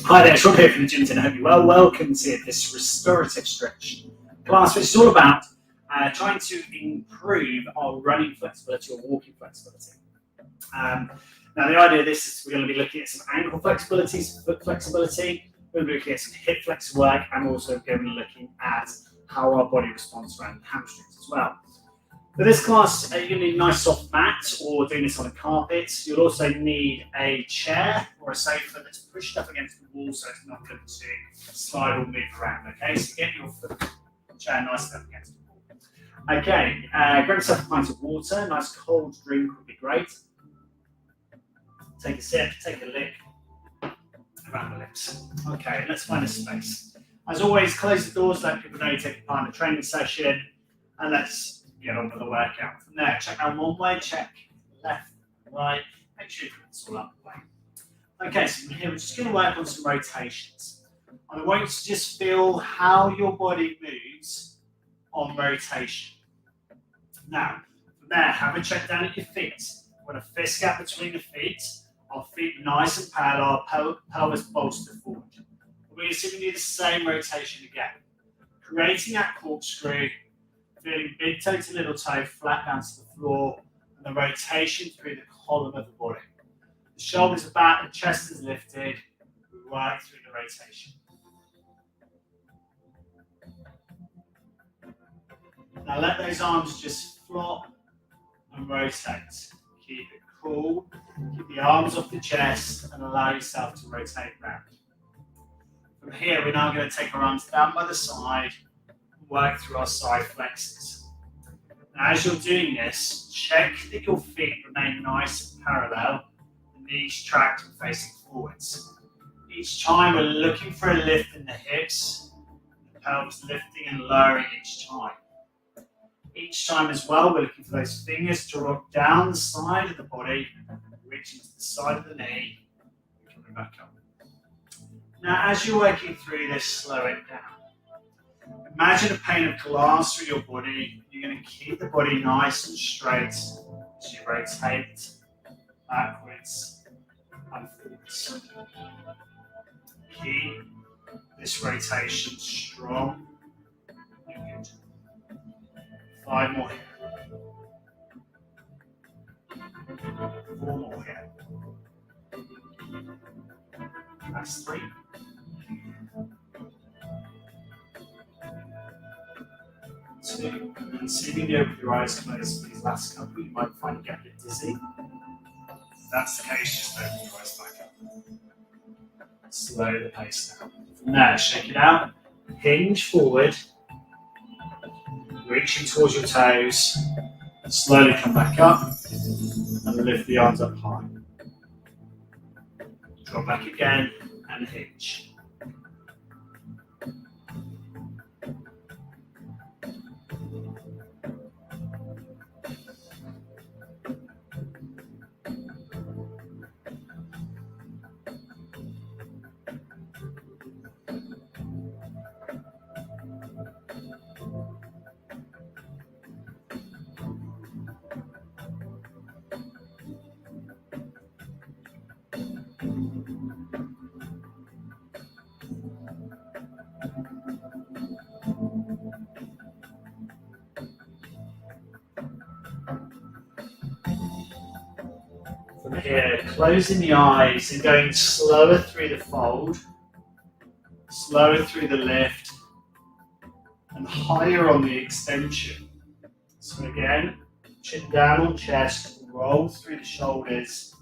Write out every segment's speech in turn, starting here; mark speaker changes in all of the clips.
Speaker 1: Hi there, Sean here from the gym today. I hope you're well. Welcome to this restorative stretch class, which is all about trying to improve our running flexibility or walking flexibility. Now, the idea of this is we're going to be looking at some ankle flexibility, some foot flexibility. We're going to be looking at some hip flex work, and also going to be looking at how our body responds around the hamstrings as well. For this class, you're going to need a nice soft mat or doing this on a carpet. You'll also need a chair or a sofa that's pushed up against the wall so it's not going to slide or move around. Okay, so get your chair nice up against the wall. Okay, grab yourself a pint of water. A nice cold drink would be great. Take a sip, take a lick around the lips. Okay, let's find a space. As always, close the doors, let people know you take part in the training session, and let's get on with the workout. From there, check out one way, check left, right, make sure you put this all up the way. Okay, so from here we're just going to work on some rotations. I want you to just feel how your body moves on rotation. Now, from there, have a check down at your feet. We've got a fist gap between the feet, our feet nice and parallel, pelvis bolstered forward. We're going to simply do the same rotation again, creating that corkscrew, feeling big toe to little toe flat down to the floor, and the rotation through the column of the body. The shoulders are back, the chest is lifted, we work through the rotation. Now let those arms just flop and rotate. Keep it cool, keep the arms off the chest and allow yourself to rotate round. From here, we're now going to take our arms down by the side, work through our side flexors. Now, as you're doing this, check that your feet remain nice and parallel, the knees tracked and facing forwards. Each time we're looking for a lift in the hips, the pelvis lifting and lowering each time. Each time as well, we're looking for those fingers to rock down the side of the body, reaching to the side of the knee, and coming back up. Now, as you're working through this, slow it down. Imagine a pane of glass through your body. You're going to keep the body nice and straight as you rotate backwards and forwards. Keep this rotation strong and good. 5 more here. 4 more here. That's 3. 2, and then sitting there with your eyes closed for these last couple, you might find you get a bit dizzy. If that's the case, just open your eyes back up. Slow the pace down. From there, shake it out, hinge forward, reaching towards your toes, slowly come back up, and lift the arms up high. Drop back again, and hinge. From here, closing the eyes and going slower through the fold, slower through the lift, and higher on the extension. So again, chin down on chest, roll through the shoulders,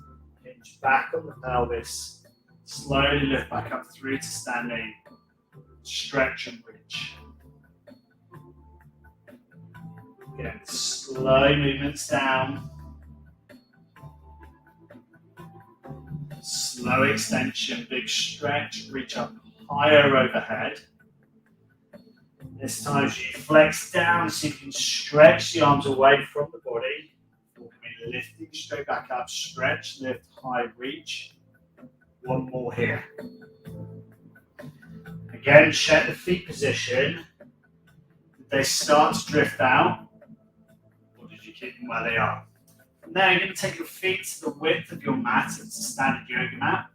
Speaker 1: hinge back on the pelvis, slowly lift back up through to standing, stretch and reach. Again, slow movements down. Slow extension, big stretch, reach up higher overhead. This time as you flex down so you can stretch the arms away from the body. Lifting straight back up, stretch, lift, high, reach. 1 more here. Again, check the feet position. Did they start to drift out? Or did you keep them where they are? From there, you're going to take your feet to the width of your mat. It's a standard yoga mat.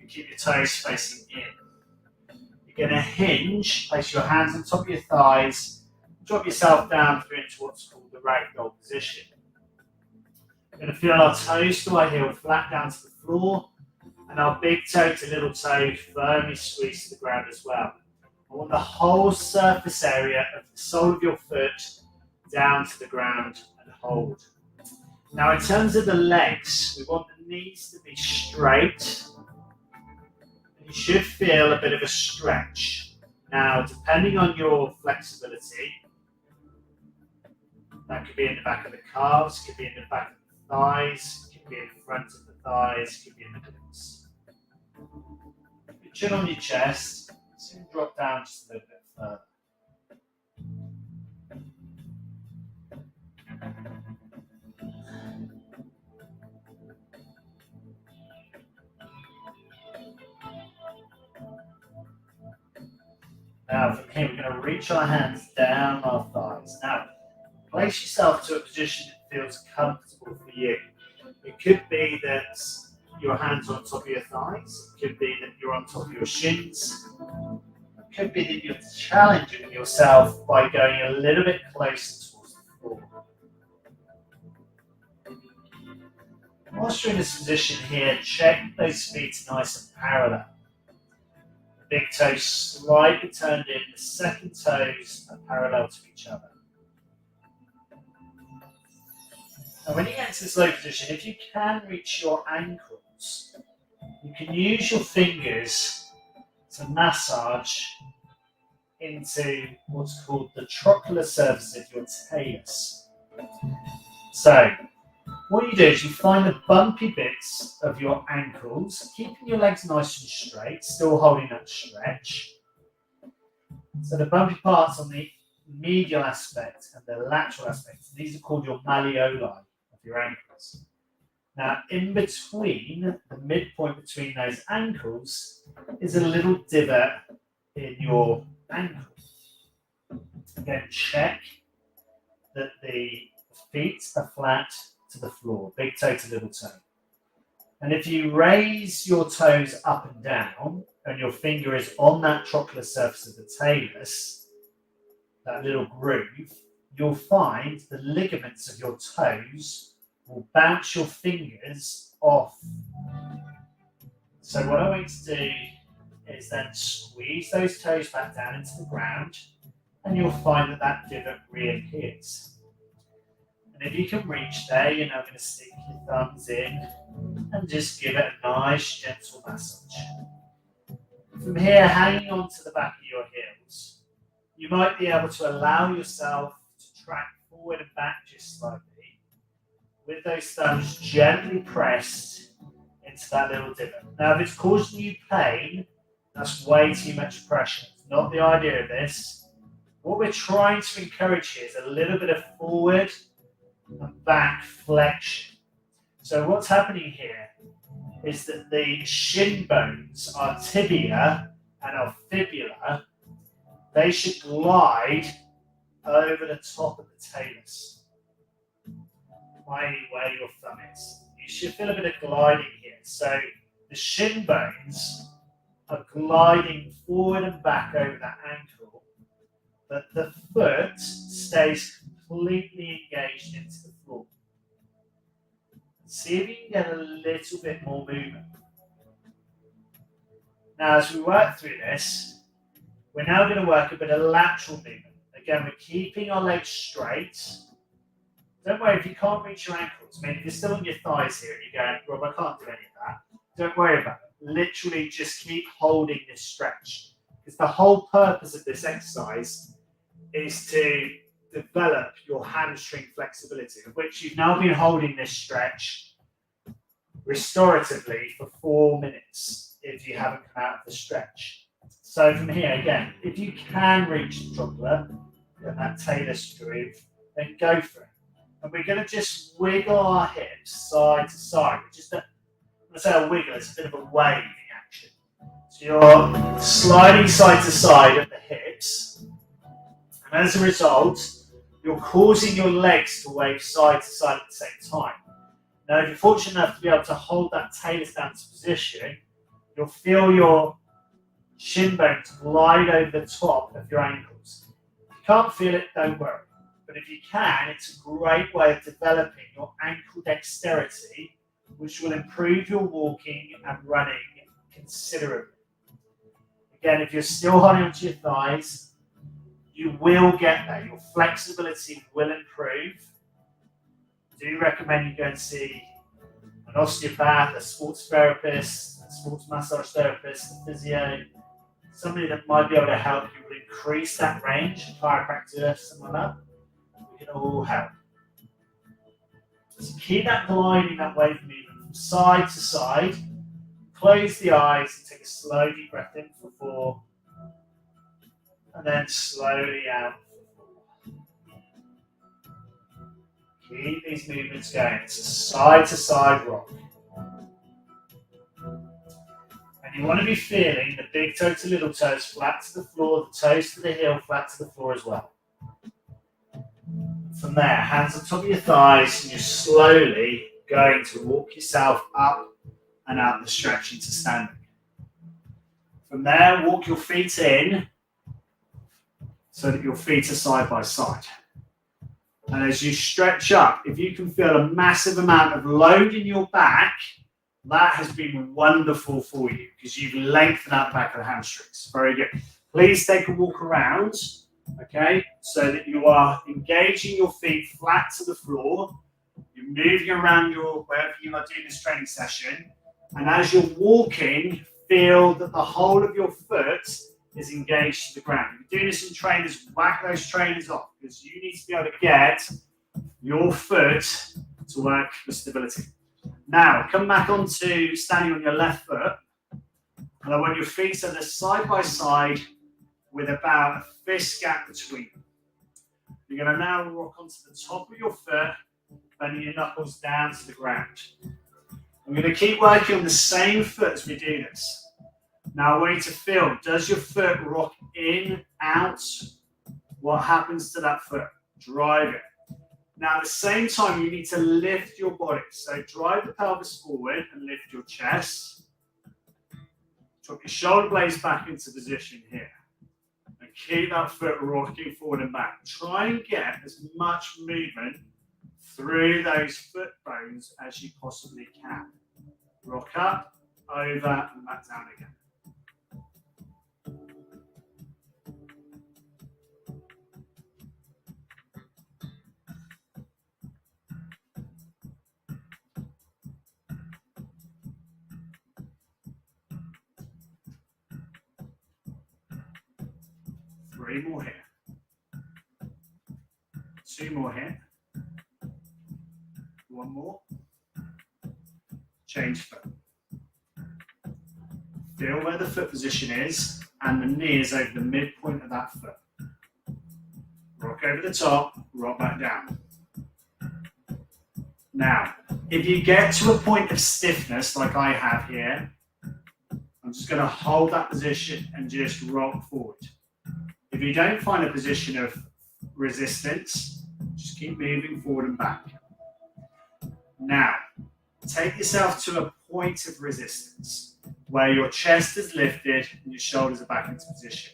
Speaker 1: You keep your toes facing in. You're going to hinge, place your hands on top of your thighs, drop yourself down through into what's called the ragdoll position. We're going to feel our toes to our heel flat down to the floor, and our big toe to little toe firmly squeeze to the ground as well. I want the whole surface area of the sole of your foot down to the ground and hold. Now, in terms of the legs, we want the knees to be straight. And you should feel a bit of a stretch. Now, depending on your flexibility, that could be in the back of the calves, could be in the back of the thighs, could be in the front of the thighs, could be in the glutes. Your chin on your chest, so you drop down just a little bit further. Now from here, we're going to reach our hands down our thighs. Now, place yourself to a position that feels comfortable for you. It could be that your hands are on top of your thighs. It could be that you're on top of your shins. It could be that you're challenging yourself by going a little bit closer towards the floor. Whilst you're in this position here, check those feet nice and parallel. The big toes slightly turned in, the second toes are parallel to each other. And when you get into this low position, if you can reach your ankles, you can use your fingers to massage into what's called the trochlear surface of your talus. So, what you do is you find the bumpy bits of your ankles, keeping your legs nice and straight, still holding that stretch. So the bumpy parts on the medial aspect and the lateral aspect, these are called your malleoli of your ankles. Now, in between, the midpoint between those ankles is a little divot in your ankle. Again, check that the feet are flat to the floor, big toe to little toe. And if you raise your toes up and down, and your finger is on that trochlear surface of the talus, that little groove, you'll find the ligaments of your toes will bounce your fingers off. So what I want you to do is then squeeze those toes back down into the ground, and you'll find that that divot reappears. And if you can reach there, you're now going to stick your thumbs in and just give it a nice gentle massage. From here, hanging on to the back of your heels, you might be able to allow yourself to track forward and back just slightly, with those thumbs gently pressed into that little divot. Now, if it's causing you pain, that's way too much pressure. It's not the idea of this. What we're trying to encourage here is a little bit of forward and back flexion. So what's happening here is that the shin bones, our tibia and our fibula, they should glide over the top of the talus, where your thumb is. You should feel a bit of gliding here. So the shin bones are gliding forward and back over that ankle, but the foot stays completely engaged into the floor. See if you can get a little bit more movement. Now, as we work through this, we're now going to work a bit of lateral movement. Again, we're keeping our legs straight. Don't worry if you can't reach your ankles. I mean, if you're still on your thighs here and you're going, Rob, I can't do any of that. Don't worry about it. Literally just keep holding this stretch. Because the whole purpose of this exercise is to develop your hamstring flexibility, of which you've now been holding this stretch restoratively for 4 minutes if you haven't come out of the stretch. So from here, again, if you can reach the trochlear and that talus groove, then go for it. And we're going to just wiggle our hips side to side. Just when I say a wiggle, it's a bit of a waving action. So you're sliding side to side at the hips, and as a result, you're causing your legs to wave side to side at the same time. Now, if you're fortunate enough to be able to hold that talus down to position, You'll feel your shin bones glide over the top of your ankles. If you can't feel it, don't worry. But if you can, it's a great way of developing your ankle dexterity, which will improve your walking and running considerably. Again, if you're still holding onto your thighs, you will get there. Your flexibility will improve. I do recommend you go and see an osteopath, a sports therapist, a sports massage therapist, a physio, somebody that might be able to help you increase that range, a chiropractor, something like that. We can all help. So keep that gliding, that wave movement from side to side. Close the eyes and take a slow deep breath in for 4. And then slowly out for 4. Keep these movements going. It's a side to side rock. And you want to be feeling the big toe to little toes flat to the floor, the toes to the heel flat to the floor as well. From there, hands on top of your thighs, and you're slowly going to walk yourself up and out the stretch into standing. From there, walk your feet in so that your feet are side by side. And as you stretch up, if you can feel a massive amount of load in your back, that has been wonderful for you because you've lengthened out the back of the hamstrings. Very good. Please take a walk around, okay, so that you are engaging your feet flat to the floor. You're moving around wherever you are doing this training session. And as you're walking, feel that the whole of your foot is engaged to the ground. If you're doing this in trainers, whack those trainers off because you need to be able to get your foot to work with stability. Now, come back onto standing on your left foot. And I want your feet to the side by side with about a fist gap between them. You're going to now rock onto the top of your foot, bending your knuckles down to the ground. I'm going to keep working on the same foot as we do this. Now I want you to feel, does your foot rock in, out? What happens to that foot? Drive it. Now at the same time, you need to lift your body. So drive the pelvis forward and lift your chest. Drop your shoulder blades back into position here. And keep that foot rocking forward and back. Try and get as much movement through those foot bones as you possibly can. Rock up, over, and back down again. Three more here. 2 more here. 1 more. Change foot. Feel where the foot position is and the knee is over the midpoint of that foot. Rock over the top, rock back down. Now, if you get to a point of stiffness like I have here, I'm just going to hold that position and just rock forward. If you don't find a position of resistance, just keep moving forward and back. Now, take yourself to a point of resistance where your chest is lifted and your shoulders are back into position.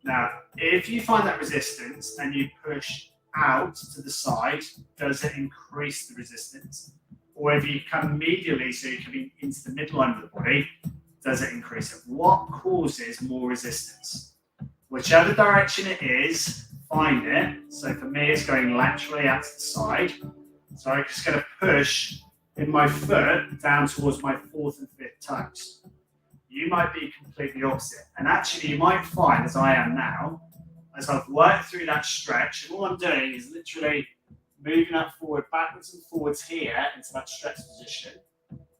Speaker 1: Now, if you find that resistance and you push out to the side, does it increase the resistance? Or if you come medially, so you're coming into the midline of the body, does it increase it? What causes more resistance? Whichever direction it is, find it. So for me, it's going laterally out to the side. So I'm just going to push in my foot down towards my 4th and 5th toes. You might be completely opposite. And actually, you might find, as I am now, as I've worked through that stretch, and all I'm doing is literally moving that forward, backwards and forwards here into that stretch position.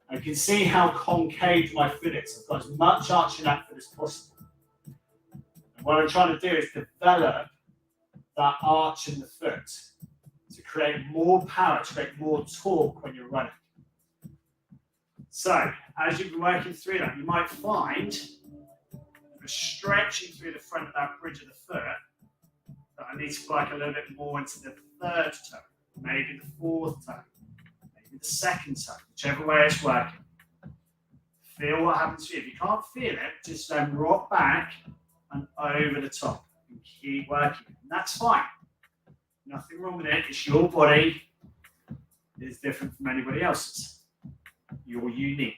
Speaker 1: I can see how concave my foot is. I've got as much arch in that foot as possible. And what I'm trying to do is develop that arch in the foot to create more power, to create more torque when you're running. So, as you've been working through that, you might find that stretching through the front of that bridge of the foot, that I need to work a little bit more into the 3rd toe, maybe the 4th toe, maybe the 2nd toe, whichever way it's working. Feel what happens to you. If you can't feel it, just then rock back and over the top and keep working. And that's fine. Nothing wrong with it. It's your body. It's different from anybody else's. You're unique.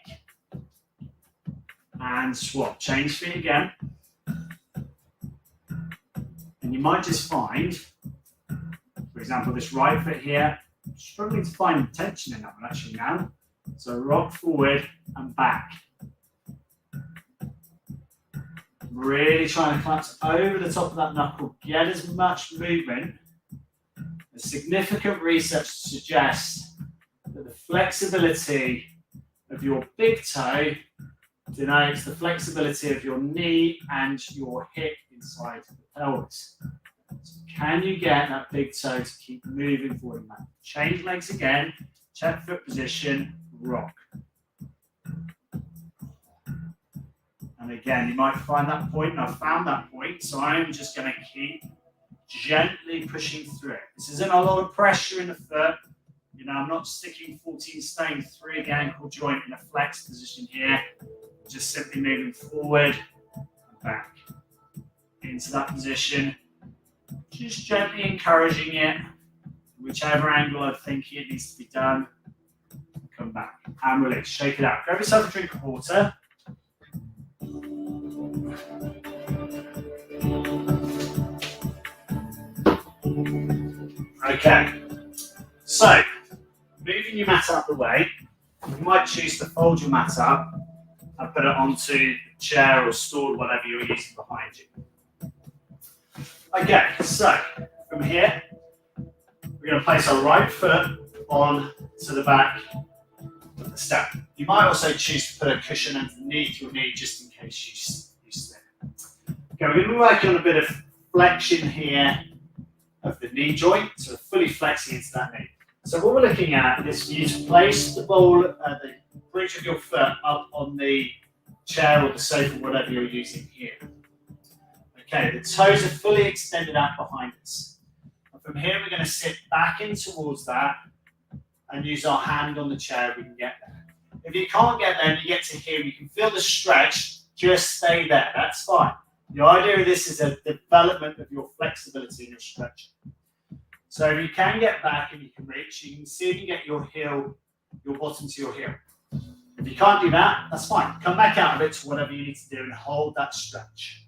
Speaker 1: And swap. Change feet again. And you might just find, for example, this right foot here, struggling to find tension in that one actually now. So rock forward and back. Really trying to collapse over the top of that knuckle. Get as much movement. A significant research suggests that the flexibility of your big toe denotes the flexibility of your knee and your hip inside the pelvis. So can you get that big toe to keep moving forward and back? Change legs again, check foot position, rock. And again, you might find that point, and I've found that point, so I'm just going to keep gently pushing through it. This isn't a lot of pressure in the foot. You know, I'm not sticking 14 stone through the ankle joint in a flex position here. Just simply moving forward and back into that position. Just gently encouraging it, whichever angle I think it needs to be done. Come back and release. Shake it out. Grab yourself a drink of water. Okay, so moving your mat out the way, you might choose to fold your mat up and put it onto the chair or stool, whatever you're using behind you. Okay, so from here, we're going to place our right foot on to the back of the step. You might also choose to put a cushion underneath your knee just in case you slip. Okay, we're going to be working on a bit of flexion here of the knee joint, so fully flexing into that knee. So what we're looking at is for you to place the the bridge of your foot up on the chair or the sofa, whatever you're using here. Okay, the toes are fully extended out behind us. And from here, we're going to sit back in towards that and use our hand on the chair if we can get there. If you can't get there and you get to here, you can feel the stretch, just stay there, that's fine. The idea of this is a development of your flexibility and your stretch. So if you can get back and you can reach, you can see if you get your heel, your bottom to your heel. If you can't do that, that's fine. Come back out of it to whatever you need to do and hold that stretch.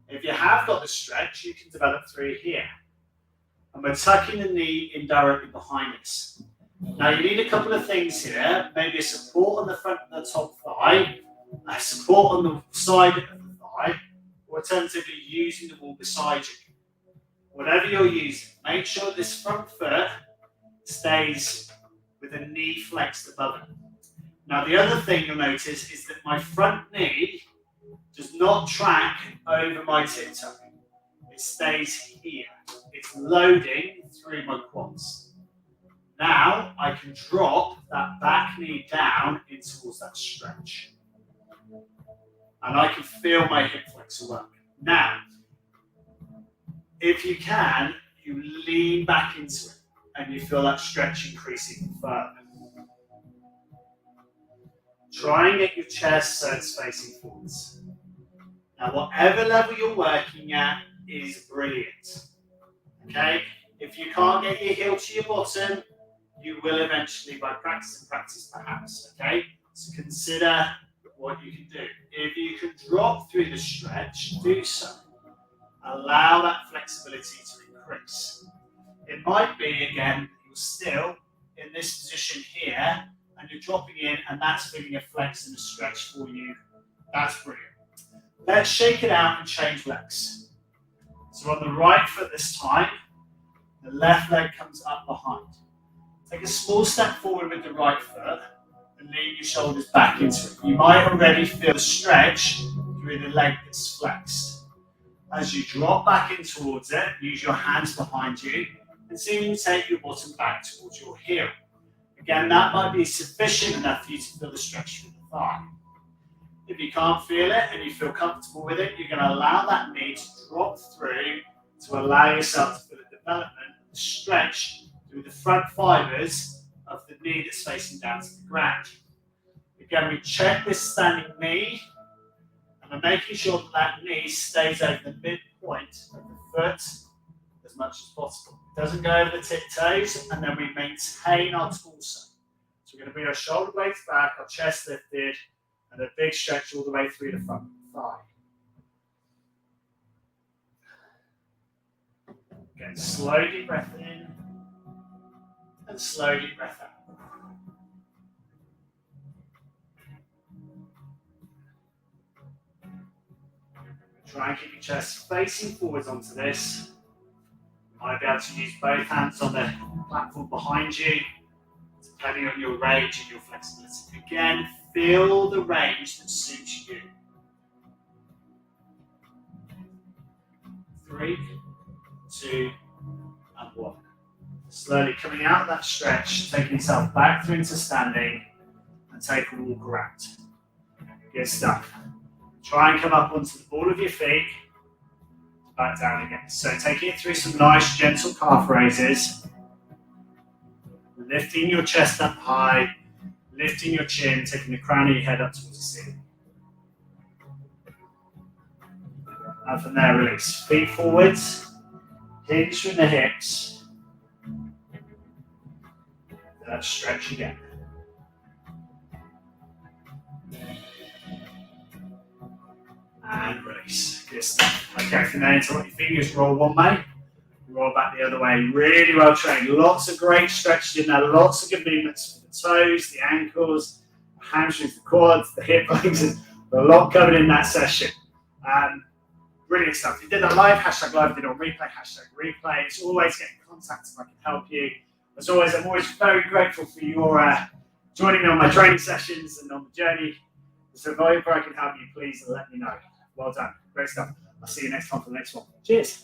Speaker 1: If you have got the stretch, you can develop through here. And we're tucking the knee in directly behind us. Now you need a couple of things here, maybe a support on the front of the top thigh, a support on the side of the thigh, or alternatively using the wall beside you. Whatever you're using, make sure this front foot stays with the knee flexed above it. Now the other thing you'll notice is that my front knee does not track over my tiptoe. It stays here. It's loading through my quads. Now I can drop that back knee down in towards that stretch. And I can feel my hip flexor work. Now, if you can, you lean back into it and you feel that stretch increase even further. Try and get your chest so it's facing forwards. Now, whatever level you're working at is brilliant. Okay? If you can't get your heel to your bottom, you will eventually by practice and practice perhaps. Okay? So consider what you can do. If you can drop through the stretch, do so. Allow that flexibility to increase. It might be, again, you're still in this position here, and you're dropping in, and that's feeling a flex and a stretch for you. That's brilliant. Let's shake it out and change legs. So on the right foot this time, the left leg comes up behind. Take a small step forward with the right foot, and lean your shoulders back into it. You might already feel the stretch through the leg that's flexed. As you drop back in towards it, use your hands behind you and see when you take your bottom back towards your heel. Again, that might be sufficient enough for you to feel the stretch through the thigh. If you can't feel it and you feel comfortable with it, you're going to allow that knee to drop through to allow yourself to feel the development, the stretch through the front fibers of the knee that's facing down to the ground. Again, we check this standing knee, and we're making sure that that knee stays over the midpoint of the foot as much as possible. It doesn't go over the tiptoes, and then we maintain our torso. So we're going to bring our shoulder blades back, our chest lifted, and a big stretch all the way through the front thigh. Again, slow deep breath in, and slow deep breath out. Try and keep your chest facing forwards onto this. You might be able to use both hands on the platform behind you, depending on your range and your flexibility. Again, feel the range that suits you. 3, 2, and 1. Slowly coming out of that stretch, taking yourself back through into standing, and take a walk around. Good stuff. Try and come up onto the ball of your feet, back down again. So taking it through some nice gentle calf raises, lifting your chest up high, lifting your chin, taking the crown of your head up towards the ceiling. And from there, release. Feet forwards, hinge from the hips. Let's stretch again. And release. Good stuff. Okay, from there, into what your fingers roll one way, roll back the other way. Really well trained. Lots of great stretches in there. Lots of good movements for the toes, the ankles, the hamstrings, the quads, the hip flexors. A lot covered in that session. Brilliant stuff. If you did that live, hashtag live. If you did on replay, hashtag replay. It's always get in contact if I can help you. As always, I'm always very grateful for your joining me on my training sessions and on the journey. So if I can help you, please let me know. Well done. Great stuff. I'll see you next time for the next one. Cheers.